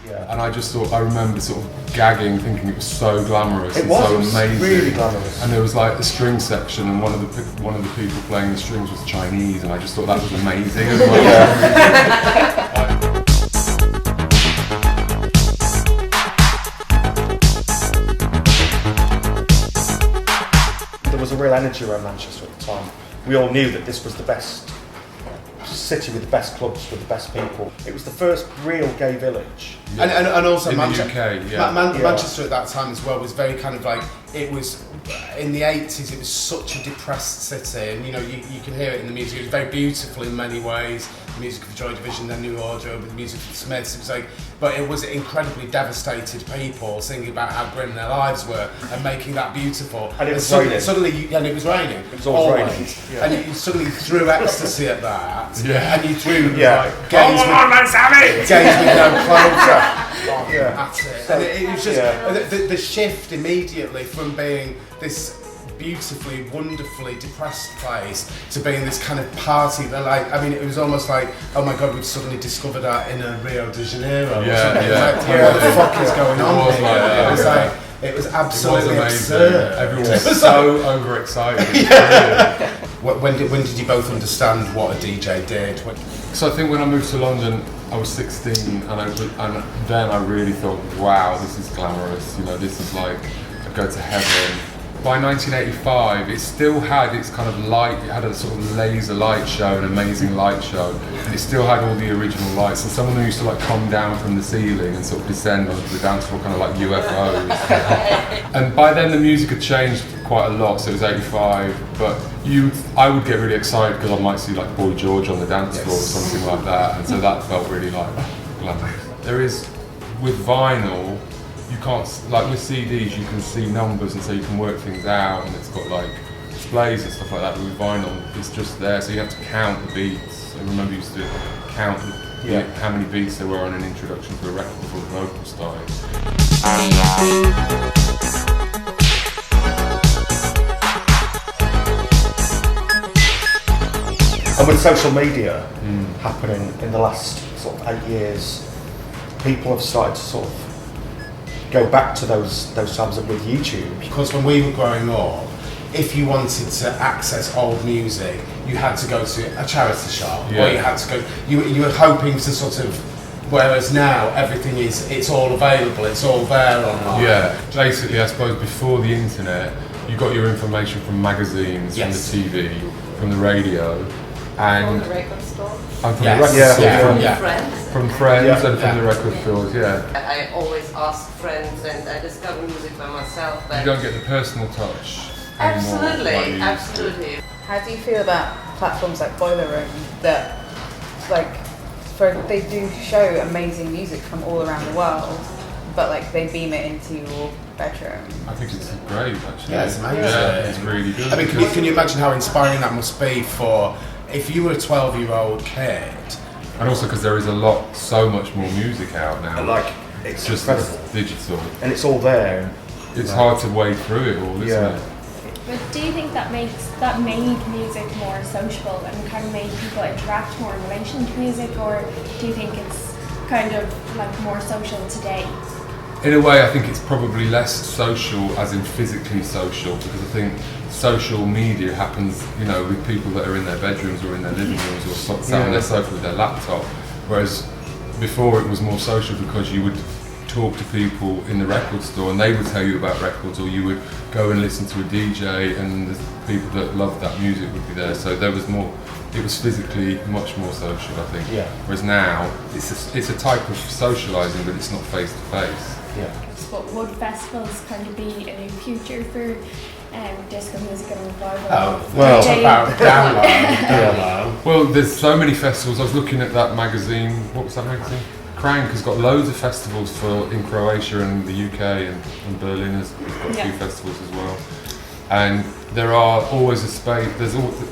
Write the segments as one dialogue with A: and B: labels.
A: Yeah.
B: And I remember sort of gagging, thinking it was so glamorous and so
A: was
B: amazing.
A: Really glamorous.
B: And there was like a string section, and one of the people playing the strings was Chinese, and I just thought that was amazing.
A: There was a real energy around Manchester at the time. We all knew that this was the best city with the best clubs, with the best people. It was the first real gay village.
C: Yeah. And also
B: in the UK, yeah.
C: Manchester at that time as well was very kind of like, it was, in the 80s it was such a depressed city, and you know, you can hear it in the music. It was very beautiful in many ways. The music of Joy Division, then New Order, with the music of the Smiths, it was like, but it was incredibly devastated people singing about how grim their lives were and making that beautiful.
A: And it was raining.
C: And it was raining.
A: It was always raining. Yeah.
C: And you suddenly threw ecstasy at that.
B: Yeah.
C: And you threw
A: Yeah.
C: gays with no clothes
A: Yeah.
C: at it. And it was just the shift immediately from being this beautifully, wonderfully depressed place to being this kind of party that, like, I mean, it was almost like, oh my god, we've suddenly discovered our inner Rio de Janeiro.
B: Yeah,
C: What the fuck is going on
B: was
C: here?
B: like that,
C: It was
B: yeah.
C: like, it was absolutely
B: It was amazing.
C: absurd.
B: Everyone was so overexcited.
C: When did you both understand what a DJ did?
B: So I think when I moved to London, I was 16, and then I really thought, wow, this is glamorous. You know, this is like I go to heaven. By 1985, it still had its kind of light. It had a sort of laser light show, an amazing light show, and it still had all the original lights. And some of them used to like come down from the ceiling and sort of descend onto the dance floor, kind of like UFOs. And by then, the music had changed quite a lot. So it was 85, but I would get really excited because I might see like Boy George on the dance floor or something like that, and so that felt really like glamorous. There is, with vinyl, you can't, like with CDs, you can see numbers and so you can work things out, and it's got like displays and stuff like that, but with vinyl, it's just there, so you have to count the beats. I remember you used to count how many beats there were on an introduction to a record before the vocal started.
A: And with social media happening in the last sort of 8 years, people have started to sort of go back to those times with YouTube.
C: Because when we were growing up, if you wanted to access old music, you had to go to a charity shop, or you had to go. You were hoping to sort of. Whereas now everything it's all available, it's all there online.
B: Yeah, basically, I suppose before the internet, you got your information from magazines, from the TV, from the radio, and
D: from the record store.
B: And from the record store,
D: Friends.
B: From friends and from the record stores,
D: I always ask friends, and I discover music by myself. But
B: you don't get the personal touch
D: absolutely,
B: anymore,
D: absolutely.
E: How do you feel about platforms like Boiler Room that, like, they do show amazing music from all around the world, but like they beam it into your bedroom?
B: I think it's great, actually.
C: Yeah, it's amazing.
B: Yeah, it's really good.
C: I mean, can you imagine how inspiring that must be for if you were a 12-year-old kid?
B: And also because there is so much more music out now.
A: Like, it's
B: just
A: incredible.
B: Digital.
A: And it's all there.
B: It's hard to wade through it all, isn't it?
F: But do you think that made music more sociable and kind of made people interact more in relation to music, or do you think it's kind of like more social today?
B: In a way, I think it's probably less social, as in physically social, because I think social media happens, you know, with people that are in their bedrooms or in their living rooms or sat on their sofa with their laptop. Whereas before, it was more social because you would talk to people in the record store and they would tell you about records, or you would go and listen to a DJ and the people that loved that music would be there. So there was more. It was physically much more social, I think.
A: Yeah.
B: Whereas now, it's a type of socialising, but it's not face to face.
A: Yeah.
F: But would festivals kind of be a new future for disco music and revival?
C: Oh,
A: well,
C: it's about down low.
B: Well, there's so many festivals. I was looking at that magazine. What was that magazine? Crank has got loads of festivals in Croatia and the UK, and Berlin has got a few festivals as well. And there are always a space.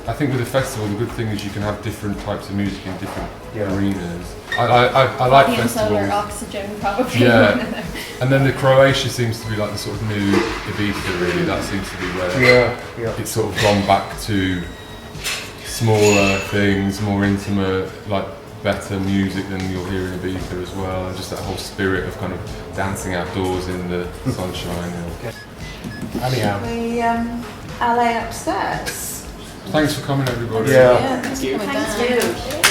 B: I think with a festival, the good thing is you can have different types of music in different arenas. I like
F: Body and
B: festivals.
F: Solar Oxygen, probably.
B: Yeah, and then the Croatia seems to be like the sort of new Ibiza. Really, that seems to be where it's sort of gone back to smaller things, more intimate, like better music than you'll hear in Ibiza as well, and just that whole spirit of kind of dancing outdoors in the sunshine.
C: Anyhow.
E: The LA upstairs.
B: Thanks for coming, everybody.
A: Yeah.
E: Yeah, thanks for coming down.
D: Thank you.